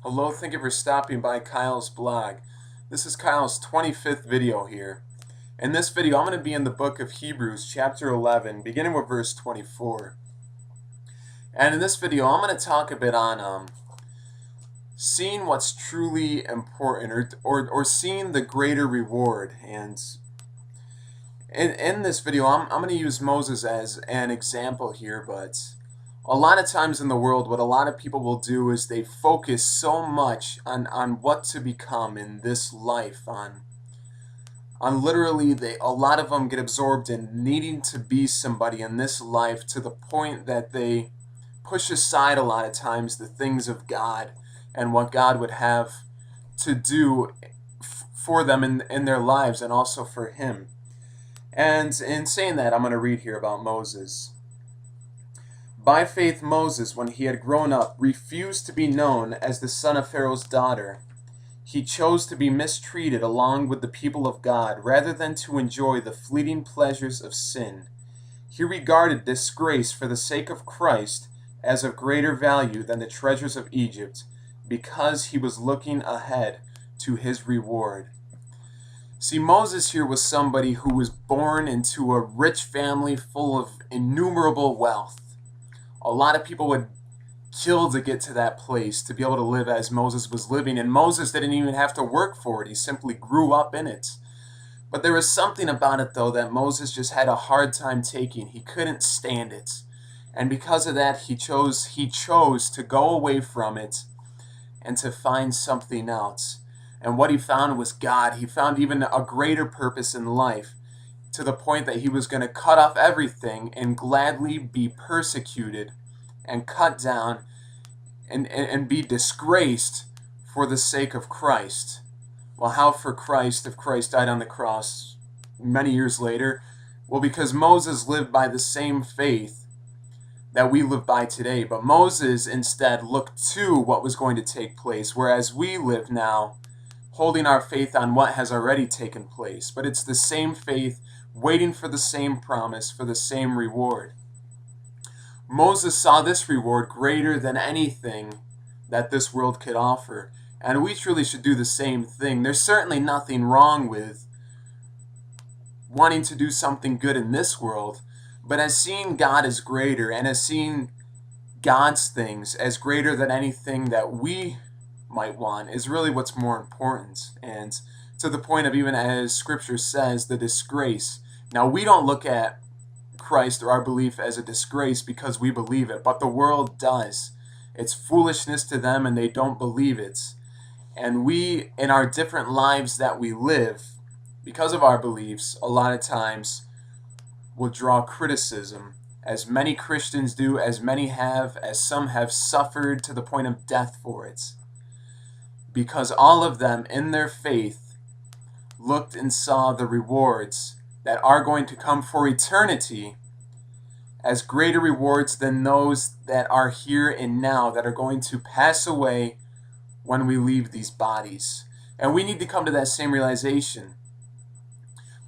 Hello, thank you for stopping by Kyle's blog. This is Kyle's 25th video here. In this video, I'm going to be in the book of Hebrews, chapter 11, beginning with verse 24. And in this video, I'm going to talk a bit on seeing what's truly important or seeing the greater reward. And in this video, I'm going to use Moses as an example here, but a lot of times in the world, what a lot of people will do is they focus so much on what to become in this life, on literally, a lot of them get absorbed in needing to be somebody in this life to the point that they push aside a lot of times the things of God and what God would have to do for them in their lives and also for Him. And in saying that, I'm going to read here about Moses. By faith Moses, when he had grown up, refused to be known as the son of Pharaoh's daughter. He chose to be mistreated along with the people of God, rather than to enjoy the fleeting pleasures of sin. He regarded disgrace for the sake of Christ as of greater value than the treasures of Egypt, because he was looking ahead to his reward. See, Moses here was somebody who was born into a rich family full of innumerable wealth. A lot of people would kill to get to that place, to be able to live as Moses was living. And Moses didn't even have to work for it. He simply grew up in it. But there was something about it, though, that Moses just had a hard time taking. He couldn't stand it. And because of that, he chose to go away from it and to find something else. And what he found was God. He found even a greater purpose in life, to the point that he was going to cut off everything and gladly be persecuted and cut down and be disgraced for the sake of Christ. Well, how for Christ if Christ died on the cross many years later? Well, because Moses lived by the same faith that we live by today. But Moses instead looked to what was going to take place, whereas we live now holding our faith on what has already taken place. But it's the same faith, waiting for the same promise, for the same reward. Moses saw this reward greater than anything that this world could offer. And we truly should do the same thing. There's certainly nothing wrong with wanting to do something good in this world, but as seeing God as greater, and as seeing God's things as greater than anything that we might want, is really what's more important. And to the point of, even as Scripture says, the disgrace. Now, we don't look at Christ or our belief as a disgrace because we believe it, but the world does. It's foolishness to them, and they don't believe it. And we, in our different lives that we live, because of our beliefs, a lot of times will draw criticism, as many Christians do, as many have, as some have suffered to the point of death for it. Because all of them, in their faith, looked and saw the rewards that are going to come for eternity as greater rewards than those that are here and now, that are going to pass away when we leave these bodies. And we need to come to that same realization.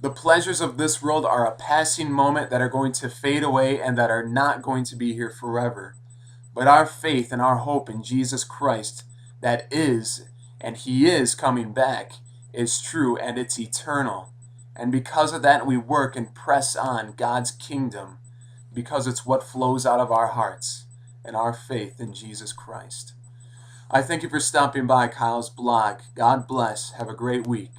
The pleasures of this world are a passing moment that are going to fade away and that are not going to be here forever. But our faith and our hope in Jesus Christ, that is, and He is coming back, is true, and it's eternal. And because of that, we work and press on God's kingdom, because it's what flows out of our hearts and our faith in Jesus Christ. I thank you for stopping by Kyle's blog. God bless. Have a great week.